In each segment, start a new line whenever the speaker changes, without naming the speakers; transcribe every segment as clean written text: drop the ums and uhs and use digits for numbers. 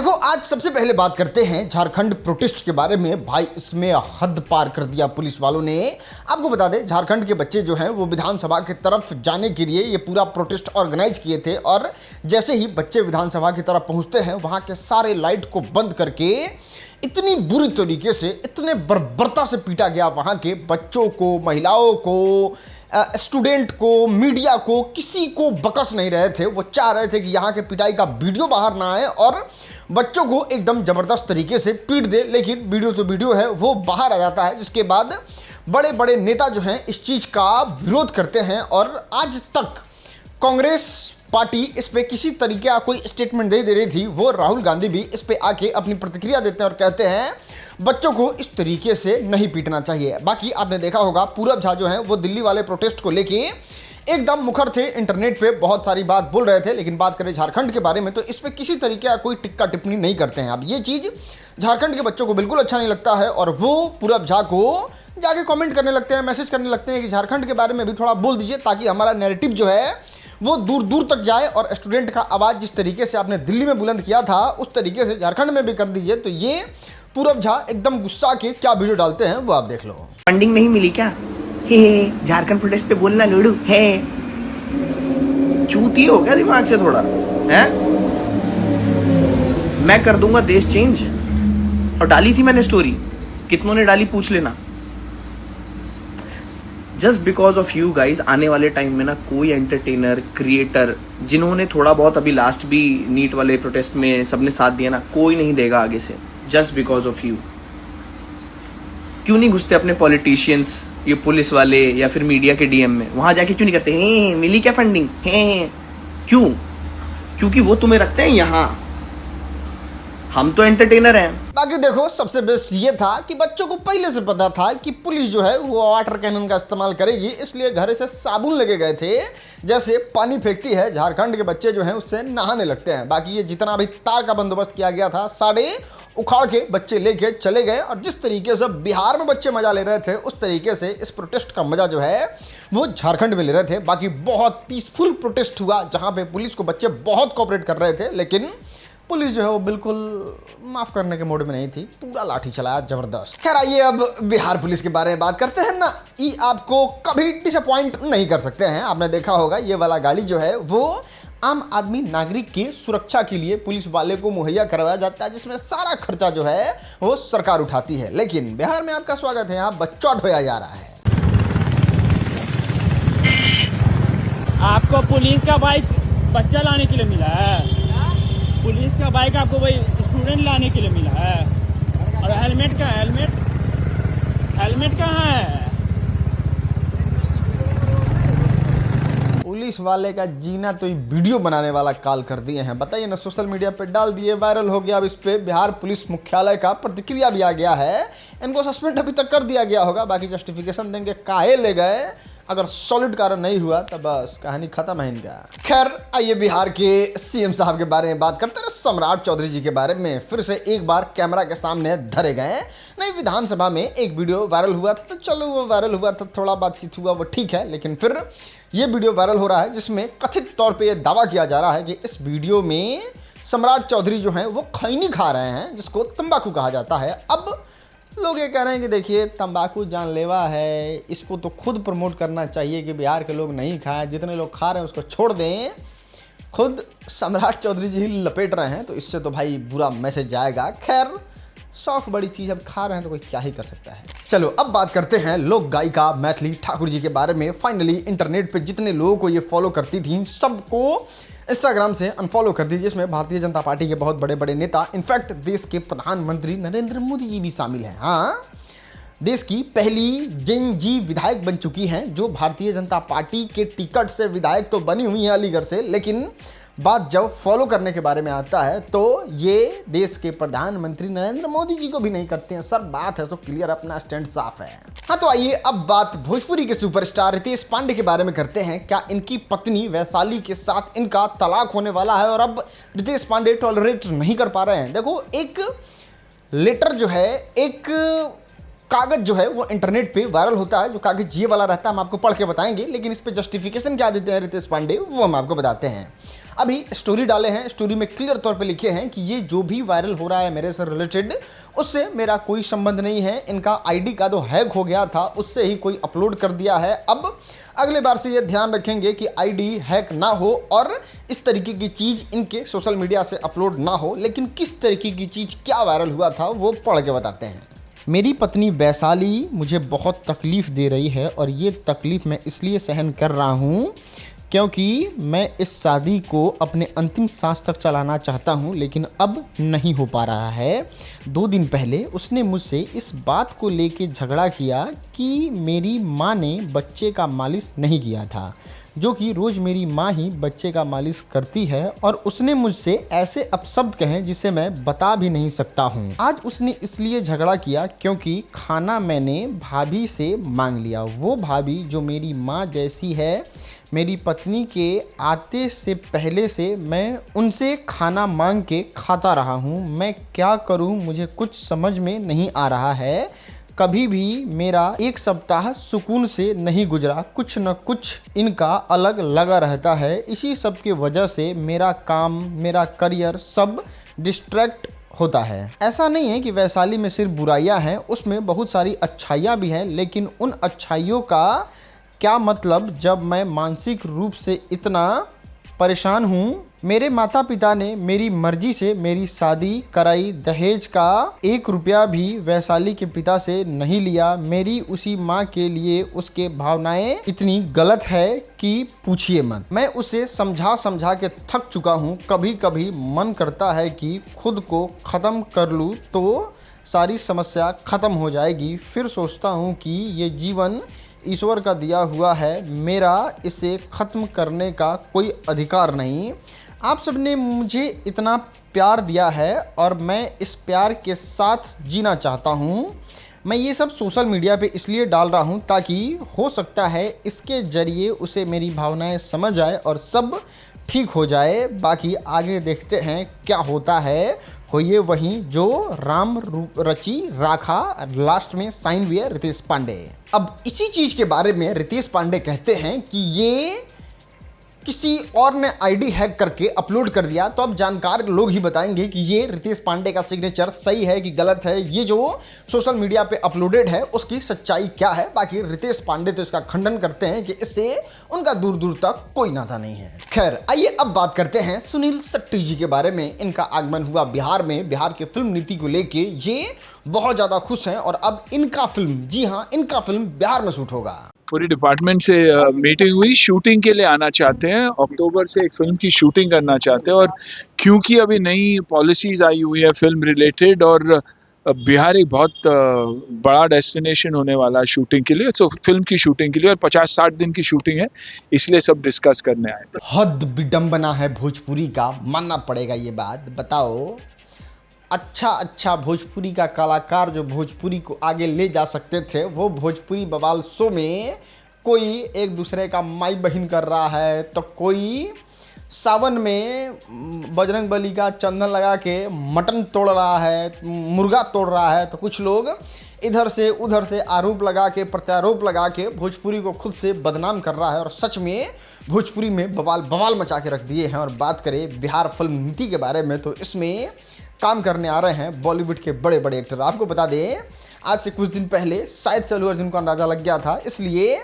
देखो, आज सबसे पहले बात करते हैं झारखंड प्रोटेस्ट के बारे में। भाई, इसमें हद पार कर दिया पुलिस वालों ने। आपको बता दें, झारखंड के बच्चे जो हैं वो विधानसभा की तरफ जाने के लिए ये पूरा प्रोटेस्ट ऑर्गेनाइज किए थे, और जैसे ही बच्चे विधानसभा की तरफ पहुंचते हैं, वहां के सारे लाइट को बंद करके इतनी बुरी तरीके से, इतने बर्बरता से पीटा गया वहां के बच्चों को, महिलाओं को, स्टूडेंट को, मीडिया को, किसी को बकस नहीं रहे थे। वो चाह रहे थे कि यहाँ के पिटाई का वीडियो बाहर ना आए और बच्चों को एकदम ज़बरदस्त तरीके से पीट दे। लेकिन वीडियो तो वीडियो है, वो बाहर आ जाता है, जिसके बाद बड़े बड़े नेता जो हैं इस चीज़ का विरोध करते हैं। और आज तक कांग्रेस पार्टी इस पे किसी तरीके का कोई स्टेटमेंट नहीं दे रही थी। वो राहुल गांधी भी इस पे आके अपनी प्रतिक्रिया देते हैं और कहते हैं बच्चों को इस तरीके से नहीं पीटना चाहिए। बाकी आपने देखा होगा, पूरब झा जो है वो दिल्ली वाले प्रोटेस्ट को लेके एकदम मुखर थे, इंटरनेट पे बहुत सारी बात बोल रहे थे। लेकिन बात करें झारखंड के बारे में तो इस पे किसी तरीके का कोई टिक्का टिप्पणी नहीं करते हैं। अब ये चीज़ झारखंड के बच्चों को बिल्कुल अच्छा नहीं लगता है, और वो पूरब झा को जाके कमेंट करने लगते हैं, मैसेज करने लगते हैं कि झारखंड के बारे में भी थोड़ा बोल दीजिए, ताकि हमारा नैरेटिव जो है वो दूर दूर तक जाए। और स्टूडेंट का आवाज़ जिस तरीके से आपने दिल्ली में बुलंद किया था, उस तरीके से झारखंड में भी कर दीजिए। तो ये पूरब झा एकदम गुस्सा के क्या वीडियो डालते हैं वो आप देख लो।
फंडिंग नहीं मिली क्या? हे झारखंड प्रोटेस्ट पे बोलना लूडू है, चूती हो गया दिमाग से थोड़ा है। मैं कर दूंगा देश चेंज, और डाली थी मैंने स्टोरी, कितनों ने डाली पूछ लेना। Just because of you guys आने वाले टाइम में ना कोई एंटरटेनर, क्रिएटर, जिन्होंने थोड़ा बहुत अभी लास्ट भी नीट वाले प्रोटेस्ट में सबने साथ दिया ना, कोई नहीं देगा आगे से। Just because of you. क्यों नहीं घुसते अपने पॉलिटिशियंस, ये पुलिस वाले या फिर मीडिया के डीएम में? वहां जाके क्यों नहीं करते हैं मिली क्या फंडिंग है? क्यों? क्योंकि वो तुम्हें रखते हैं यहाँ, हम तो एंटरटेनर हैं।
बाकी देखो, सबसे बेस्ट ये था कि बच्चों को पहले से पता था कि पुलिस जो है वो वाटर कैनन का इस्तेमाल करेगी, इसलिए घर से साबुन लेके गए थे। जैसे पानी फेंकती है, झारखंड के बच्चे जो हैं उससे नहाने लगते हैं। बाकी ये जितना भी तार का बंदोबस्त किया गया था, सारे उखाड़ के बच्चे लेके चले गए। और जिस तरीके से बिहार में बच्चे मजा ले रहे थे, उस तरीके से इस प्रोटेस्ट का मजा जो है वो झारखंड में ले रहे थे। बाकी बहुत पीसफुल प्रोटेस्ट हुआ, जहाँ पे पुलिस को बच्चे बहुत कोऑपरेट कर रहे थे, लेकिन पुलिस जो है वो बिल्कुल माफ़ करने के मोड में नहीं थी, पूरा लाठी चलाया जबरदस्त। खैर, आइए अब बिहार पुलिस के बारे में बात करते हैं ना। ये आपको कभी डिसअपॉइंट नहीं कर सकते हैं। आपने देखा होगा, ये वाला गाड़ी जो है वो आम आदमी नागरिक की सुरक्षा के लिए पुलिस वाले को मुहैया करवाया जाता है, जिसमें सारा खर्चा जो है वो सरकार उठाती है। लेकिन बिहार में आपका स्वागत है, यहाँ बच्चौट होया जा रहा है।
आपको पुलिस का बाइक बच्चा लाने के लिए मिला है, पुलिस का बाइक आपको वही स्टूडेंट लाने के लिए मिला है। और हेलमेट का हेलमेट कहाँ है?
पुलिस वाले का जीना तो ये वीडियो बनाने वाला काल कर दिए हैं। बताइए ना, सोशल मीडिया पे डाल दिए, वायरल हो गया। अब इस पे बिहार पुलिस मुख्यालय का प्रतिक्रिया भी आ गया है। इनको सस्पेंड अभी तक कर दिया गया होगा, बाकी जस्टिफिकेशन देंगे काहे ले गए। अगर सॉलिड कारण नहीं हुआ तो बस कहानी खत्म है इनका। खैर, आइए बिहार के सीएम साहब के बारे में बात करते हैं। सम्राट चौधरी जी के बारे में फिर से एक बार कैमरा के सामने धरे गए। नहीं, विधानसभा में एक वीडियो वायरल हुआ था, तो चलो वो वायरल हुआ था, थोड़ा बातचीत हुआ, वो ठीक है। लेकिन फिर ये वीडियो वायरल हो रहा है, जिसमें कथित तौर पर यह दावा किया जा रहा है कि इस वीडियो में सम्राट चौधरी जो हैं वो खैनी खा रहे हैं, जिसको तंबाकू कहा जाता है। अब लोग ये कह रहे हैं कि देखिए, तंबाकू जानलेवा है, इसको तो खुद प्रमोट करना चाहिए कि बिहार के लोग नहीं खाएं, जितने लोग खा रहे हैं उसको छोड़ दें। खुद सम्राट चौधरी जी ही लपेट रहे हैं, तो इससे तो भाई बुरा मैसेज जाएगा। खैर, शौक बड़ी चीज़, अब खा रहे हैं तो कोई क्या ही कर सकता है। चलो अब बात करते हैं लोक गायिका मैथिली ठाकुर जी के बारे में। फाइनली इंटरनेट पे जितने लोगों को ये फॉलो करती थी, सबको इंस्टाग्राम से अनफॉलो कर दी, जिसमें भारतीय जनता पार्टी के बहुत बड़े बड़े नेता, इनफैक्ट देश के प्रधानमंत्री नरेंद्र मोदी जी भी शामिल हैं। हाँ, देश की पहली जेन जी विधायक बन चुकी हैं, जो भारतीय जनता पार्टी के टिकट से विधायक तो बनी हुई हैं अलीगढ़ से। लेकिन बात जब फॉलो करने के बारे में आता है, तो ये देश के प्रधानमंत्री नरेंद्र मोदी जी को भी नहीं करते हैं। सर बात है तो क्लियर, अपना स्टैंड साफ है। हाँ, तो आइए अब बात भोजपुरी के सुपरस्टार रितेश पांडे के बारे में करते हैं। क्या इनकी पत्नी वैशाली के साथ इनका तलाक होने वाला है, और अब रितेश पांडे टॉलरेट नहीं कर पा रहे हैं? देखो, एक लेटर जो है, एक कागज जो है वो इंटरनेट पे वायरल होता है, जो कागज ये वाला रहता है, हम आपको पढ़ के बताएंगे। लेकिन इस पे जस्टिफिकेशन क्या देते हैं रितेश पांडे, वो हम आपको बताते हैं। अभी स्टोरी डाले हैं, स्टोरी में क्लियर तौर पे लिखे हैं कि ये जो भी वायरल हो रहा है मेरे से रिलेटेड, उससे मेरा कोई संबंध नहीं है। इनका आईडी का जो हैक हो गया था उससे ही कोई अपलोड कर दिया है। अब अगले बार से ये ध्यान रखेंगे कि आईडी हैक ना हो और इस तरीके की चीज़ इनके सोशल मीडिया से अपलोड ना हो। लेकिन किस तरीके की चीज़ क्या वायरल हुआ था वो पढ़ के बताते हैं। मेरी पत्नी वैशाली मुझे बहुत तकलीफ़ दे रही है और ये तकलीफ़ मैं इसलिए सहन कर रहा हूँ क्योंकि मैं इस शादी को अपने अंतिम सांस तक चलाना चाहता हूँ, लेकिन अब नहीं हो पा रहा है। 2 दिन पहले उसने मुझसे इस बात को लेके झगड़ा किया कि मेरी माँ ने बच्चे का मालिश नहीं किया था, जो कि रोज़ मेरी माँ ही बच्चे का मालिश करती है, और उसने मुझसे ऐसे अपशब्द कहे जिसे मैं बता भी नहीं सकता हूँ। आज उसने इसलिए झगड़ा किया क्योंकि खाना मैंने भाभी से मांग लिया। वो भाभी जो मेरी माँ जैसी है, मेरी पत्नी के आते से पहले से मैं उनसे खाना मांग के खाता रहा हूँ। मैं क्या करूँ, मुझे कुछ समझ में नहीं आ रहा है। कभी भी मेरा 1 सप्ताह सुकून से नहीं गुजरा। कुछ न कुछ इनका अलग लगा रहता है। इसी सब की वजह से मेरा काम, मेरा करियर सब डिस्ट्रैक्ट होता है। ऐसा नहीं है कि वैशाली में सिर्फ बुराइयां हैं, उसमें बहुत सारी अच्छाइयां भी हैं, लेकिन उन अच्छाइयों का क्या मतलब जब मैं मानसिक रूप से इतना परेशान हूँ। मेरे माता पिता ने मेरी मर्जी से मेरी शादी कराई। दहेज का 1 रुपया भी वैशाली के पिता से नहीं लिया। मेरी उसी माँ के लिए उसके भावनाएं इतनी गलत है कि पूछिए मत। मैं उसे समझा समझा के थक चुका हूँ। कभी कभी मन करता है कि खुद को ख़त्म कर लूँ तो सारी समस्या ख़त्म हो जाएगी। फिर सोचता हूँ कि ये जीवन ईश्वर का दिया हुआ है, मेरा इसे ख़त्म करने का कोई अधिकार नहीं। आप सबने मुझे इतना प्यार दिया है और मैं इस प्यार के साथ जीना चाहता हूँ। मैं ये सब सोशल मीडिया पे इसलिए डाल रहा हूँ ताकि हो सकता है इसके ज़रिए उसे मेरी भावनाएं समझ आए और सब ठीक हो जाए। बाकी आगे देखते हैं क्या होता है। होइए वहीं जो राम रची राखा। लास्ट में साइन हुए रितेश पांडे। अब इसी चीज़ के बारे में रितेश पांडे कहते हैं कि ये किसी और ने आईडी हैक करके अपलोड कर दिया। तो अब जानकार लोग ही बताएंगे कि ये रितेश पांडे का सिग्नेचर सही है कि गलत है। ये जो सोशल मीडिया पे अपलोडेड है उसकी सच्चाई क्या है। बाकी रितेश पांडे तो इसका खंडन करते हैं कि इससे उनका दूर दूर तक कोई नाता नहीं है। खैर आइए अब बात करते हैं सुनील शेट्टी जी के बारे में। इनका आगमन हुआ बिहार में। बिहार की फिल्म नीति को लेके ये बहुत ज़्यादा खुश हैं और अब इनका फिल्म, जी हाँ, इनका फिल्म बिहार में शूट होगा।
पूरी डिपार्टमेंट से मीटिंग हुई, शूटिंग के लिए आना चाहते हैं। अक्टूबर से एक फिल्म की शूटिंग करना चाहते हैं और क्योंकि अभी नई पॉलिसीज आई हुई है फिल्म रिलेटेड और बिहार एक बहुत बड़ा डेस्टिनेशन होने वाला है शूटिंग के लिए, तो फिल्म की शूटिंग के लिए, और 50-60 दिन की शूटिंग है, इसलिए सब डिस्कस करने आए थे।
हद विडंबना है भोजपुरी का, मानना पड़ेगा ये बात। बताओ, अच्छा भोजपुरी का कलाकार जो भोजपुरी को आगे ले जा सकते थे, वो भोजपुरी बवाल शो में कोई एक दूसरे का माई बहन कर रहा है, तो कोई सावन में बजरंग बली का चंदन लगा के मटन तोड़ रहा है, मुर्गा तोड़ रहा है, तो कुछ लोग इधर से उधर से आरोप लगा के, प्रत्यारोप लगा के भोजपुरी को खुद से बदनाम कर रहा है। और सच में भोजपुरी में बवाल मचा के रख दिए हैं। और बात करें बिहार फिल्म नीति के बारे में, तो इसमें काम करने आ रहे हैं बॉलीवुड के बड़े बड़े एक्टर। आपको बता दें, आज से कुछ दिन पहले शायद से अल्लू अर्जुन को अंदाज़ा लग गया था, इसलिए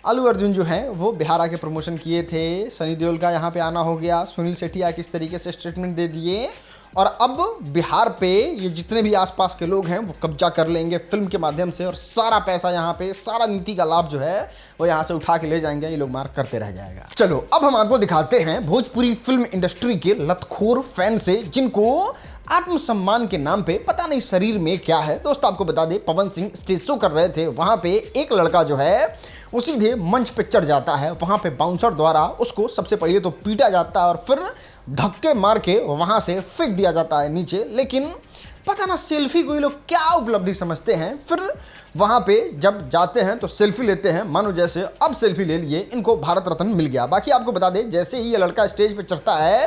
अल्लू अर्जुन जो हैं वो बिहार आके प्रमोशन किए थे। सनी देओल का यहाँ पे आना हो गया, सुनील शेट्टी आके इस तरीके से स्टेटमेंट दे दिए, और अब बिहार पे ये जितने भी आसपास के लोग हैं वो कब्जा कर लेंगे फिल्म के माध्यम से, और सारा पैसा यहाँ पे, सारा नीति का लाभ जो है वो यहाँ से उठा के ले जाएंगे। ये लोग मार करते रह जाएगा। चलो अब हम आपको दिखाते हैं भोजपुरी फिल्म इंडस्ट्री के लतखोर फैन से, जिनको आत्मसम्मान के नाम पे पता नहीं शरीर में क्या है। दोस्तों आपको बता दें, पवन सिंह स्टेज शो कर रहे थे, वहाँ पे एक लड़का जो है वो सीधे मंच पे चढ़ जाता है। वहाँ पे बाउंसर द्वारा उसको सबसे पहले तो पीटा जाता है और फिर धक्के मार के वहाँ से फेंक दिया जाता है नीचे। लेकिन पता ना सेल्फी को ये लोग क्या उपलब्धि समझते हैं। फिर वहाँ पे जब जाते हैं तो सेल्फी लेते हैं, मानो जैसे अब सेल्फी ले लिए, इनको भारत रत्न मिल गया। बाकी आपको बता दें, जैसे ही ये लड़का स्टेज पे चढ़ता है,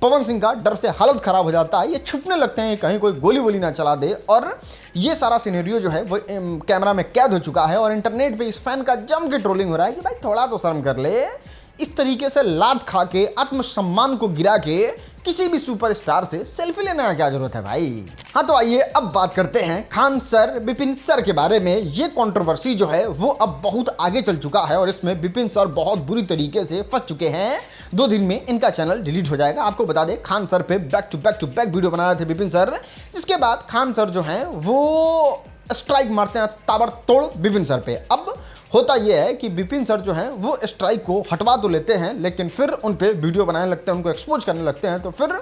पवन सिंह का डर से हालत ख़राब हो जाता है। ये छुपने लगते हैं कहीं कोई गोली वोली ना चला दे, और ये सारा सिनेरियो जो है वो कैमरा में कैद हो चुका है। और इंटरनेट पर इस फैन का जम के ट्रोलिंग हो रहा है कि भाई थोड़ा तो शर्म कर ले, इस तरीके से लात खा के आत्मसम्मान को गिरा के किसी भी सुपरस्टार से सेल्फी लेने का क्या जरूरत है भाई। हाँ तो आइए अब बात करते हैं खान सर विपिन सर के बारे में। ये कंट्रोवर्सी जो है वो अब बहुत आगे चल चुका है और इसमें विपिन सर बहुत बुरी तरीके से फंस चुके हैं। 2 दिन में इनका चैनल डिलीट हो जाएगा। आपको बता दें खान सर पे बैक टू बैक वीडियो बना रहे थे विपिन सर, जिसके बाद खान सर जो हैं वो स्ट्राइक मारते हैं ताबड़तोड़ विपिन सर पे। अब होता यह है कि विपिन सर जो हैं वो स्ट्राइक को हटवा तो लेते हैं लेकिन फिर उन पे वीडियो बनाने लगते हैं, उनको एक्सपोज करने लगते हैं। तो फिर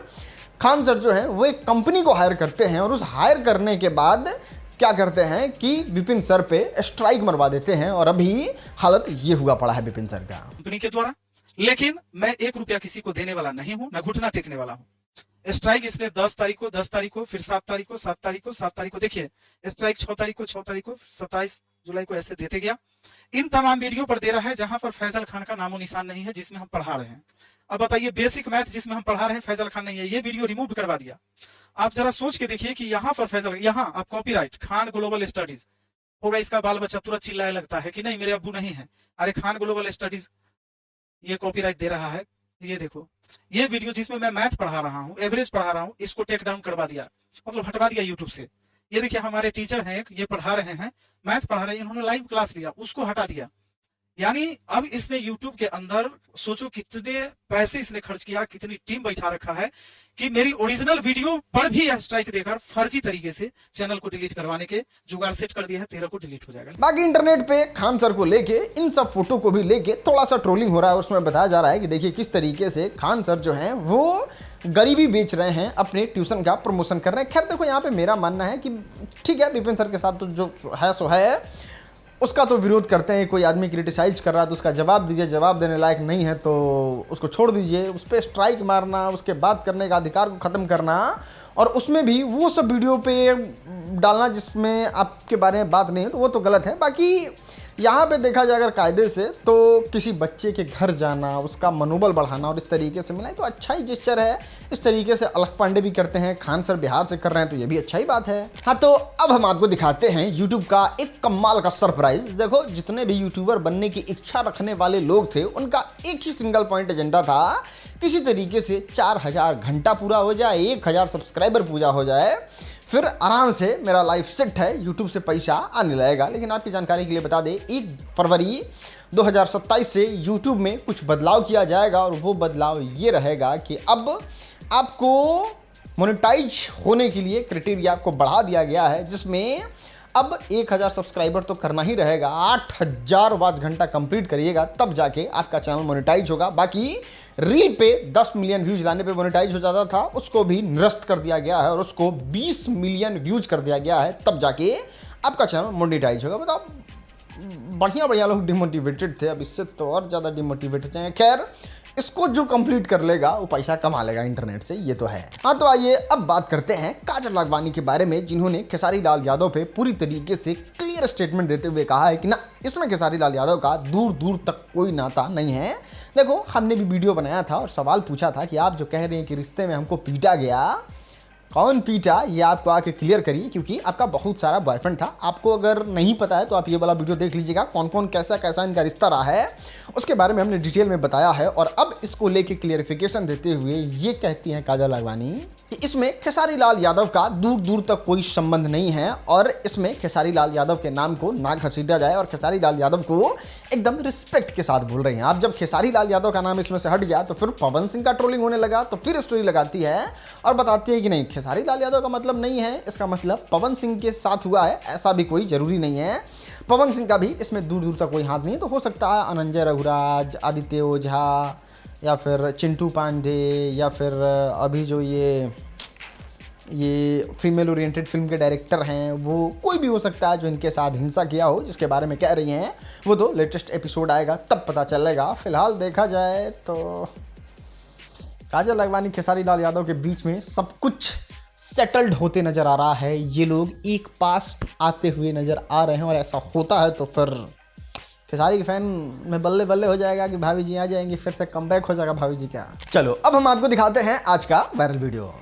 खान सर जो हैं वो एक कंपनी को हायर करते हैं और उस हायर करने के बाद क्या करते हैं कि विपिन सर पे स्ट्राइक मरवा देते हैं और अभी हालत ये हुआ पड़ा है विपिन सर का
कंपनी के द्वारा। लेकिन मैं 1 रुपया किसी को देने वाला नहीं हूं, मैं घुटना टेकने वाला हूं। स्ट्राइक इसने 10 तारीख को, फिर 7 तारीख को, देखिए स्ट्राइक 6 तारीख को, 27 जुलाई को ऐसे देते गया। इन तमाम वीडियो पर दे रहा है जहां पर फैजल खान का नामो निशान नहीं है जिसमें हम पढ़ा रहे हैं। अब बताइए बेसिक मैथ जिसमें हम पढ़ा रहे हैं फैजल खान नहीं है, ये वीडियो रिमूव करवा दिया। आप जरा सोच के देखिए कि यहाँ पर फैजल, यहाँ आप कॉपीराइट खान ग्लोबल स्टडीज होगा, इसका बाल बच्चा तुरंत चिल्लाए लगता है कि नहीं मेरे अब्बू नहीं है। अरे खान ग्लोबल स्टडीज ये कॉपीराइट दे रहा है। ये देखो ये वीडियो जिसमें मैं मैथ पढ़ा रहा हूँ, एवरेज पढ़ा रहा हूँ, इसको टेक डाउन करवा दिया, मतलब हटवा दिया यूट्यूब से। ये देखिए हमारे टीचर हैं, ये पढ़ा रहे हैं, मैथ पढ़ा रहे हैं, इन्होंने लाइव क्लास लिया, उसको हटा दिया। यानी अब इसने यूट्यूब के अंदर सोचो कितने पैसे इसने खर्च किया, कितनी टीम बैठा रखा है कि मेरी ओरिजिनल वीडियो पर भी यह स्ट्राइक देकर फर्जी तरीके से चैनल को डिलीट करवाने के जुगाड़ सेट कर दिया है। 13 को डिलीट हो जाएगा।
बाकी इंटरनेट पे खान सर को लेके इन सब फोटो को भी लेके थोड़ा सा ट्रोलिंग हो रहा है। उसमें बताया जा रहा है कि देखिए किस तरीके से खान सर जो हैं वो गरीबी बेच रहे हैं, अपने ट्यूशन का प्रमोशन कर रहे हैं। खैर देखो यहाँ पे मेरा मानना है कि ठीक है विपिन सर के साथ तो जो है सो है, उसका तो विरोध करते हैं। कोई आदमी क्रिटिसाइज कर रहा है तो उसका जवाब दीजिए, जवाब देने लायक नहीं है तो उसको छोड़ दीजिए। उस पर स्ट्राइक मारना, उसके बात करने का अधिकार को ख़त्म करना और उसमें भी वो सब वीडियो पे डालना जिसमें आपके बारे में बात नहीं है तो वो तो गलत है। बाकी यहाँ पे देखा जाए अगर कायदे से तो किसी बच्चे के घर जाना, उसका मनोबल बढ़ाना और इस तरीके से मिला तो अच्छा ही जेस्चर है। इस तरीके से अलख पांडे भी करते हैं, खान सर बिहार से कर रहे हैं तो ये भी अच्छा ही बात है। हाँ तो अब हम आपको दिखाते हैं यूट्यूब का एक कमाल का सरप्राइज। देखो जितने भी यूट्यूबर बनने की इच्छा रखने वाले लोग थे उनका एक ही सिंगल पॉइंट एजेंडा था, किसी तरीके से 4000 घंटा पूरा हो जाए, 1000 सब्सक्राइबर पूरा हो जाए, फिर आराम से मेरा लाइफ सेट है, यूट्यूब से पैसा आने लगेगा। लेकिन आपकी जानकारी के लिए बता दें 1 फरवरी 2027 से यूट्यूब में कुछ बदलाव किया जाएगा और वो बदलाव ये रहेगा कि अब आपको मोनेटाइज होने के लिए क्राइटेरिया को बढ़ा दिया गया है, जिसमें अब 1000 सब्सक्राइबर तो करना ही रहेगा, 8000 वाच घंटा कंप्लीट करिएगा तब जाके आपका चैनल मोनेटाइज होगा। बाकी रील पे 10 मिलियन व्यूज लाने पे मोनेटाइज हो जाता था, उसको भी निरस्त कर दिया गया है और उसको 20 मिलियन व्यूज कर दिया गया है, तब जाके आपका चैनल मोनेटाइज होगा। बताओ बढ़िया लोग डिमोटिवेटेड थे, अब इससे तो और ज़्यादा डिमोटिवेटेड हैं। खैर इसको जो कंप्लीट कर लेगा वो पैसा कमा लेगा इंटरनेट से, ये तो है। हाँ तो आइए अब बात करते हैं काजल राघवानी के बारे में, जिन्होंने खेसारी लाल यादव पे पूरी तरीके से क्लियर स्टेटमेंट देते हुए कहा है कि ना इसमें खेसारी लाल यादव का दूर दूर तक कोई नाता नहीं है। देखो हमने भी वीडियो बनाया था और सवाल पूछा था कि आप जो कह रहे हैं कि रिश्ते में हमको पीटा गया, कौन पीटा ये आपको आके क्लियर करिए, क्योंकि आपका बहुत सारा बॉयफ्रेंड था। आपको अगर नहीं पता है तो आप ये वाला वीडियो देख लीजिएगा, कौन कौन कैसा इनका रिश्ता रहा है उसके बारे में हमने डिटेल में बताया है। और अब इसको लेके क्लियरिफिकेशन देते हुए ये कहती हैं काजल राघवानी कि इसमें खेसारी लाल यादव का दूर दूर तक कोई संबंध नहीं है और इसमें खेसारी लाल यादव के नाम को ना घसीटा जाए और खेसारी लाल यादव को एकदम रिस्पेक्ट के साथ बोल रही हैं। आप जब खेसारी लाल यादव का नाम इसमें से हट गया तो फिर पवन सिंह का ट्रोलिंग होने लगा, तो फिर स्टोरी लगाती है और बताती है कि नहीं खेसारी लाल यादव का मतलब नहीं है, इसका मतलब पवन सिंह के साथ हुआ है। ऐसा भी कोई जरूरी नहीं है, पवन सिंह का भी इसमें दूर दूर तक कोई हाथ नहीं है। तो हो सकता है अनंजय रघुराज, आदित्य ओझा या फिर चिंटू पांडे या फिर अभी जो ये फीमेल ओरिएंटेड फिल्म के डायरेक्टर हैं वो कोई भी हो सकता है जो इनके साथ हिंसा किया हो, जिसके बारे में कह रही हैं। वो तो लेटेस्ट एपिसोड आएगा तब पता चलेगा। फिलहाल देखा जाए तो काजल राघवानी खेसारी लाल यादव के बीच में सब कुछ सेटल्ड होते नज़र आ रहा है। ये लोग एक पास आते हुए नज़र आ रहे हैं और ऐसा होता है तो फिर खेसारी के फैन में बल्ले बल्ले हो जाएगा कि भाभी जी आ जाएंगे, फिर से कमबैक हो जाएगा भाभी जी का। चलो अब हम आपको दिखाते हैं आज का वायरल वीडियो।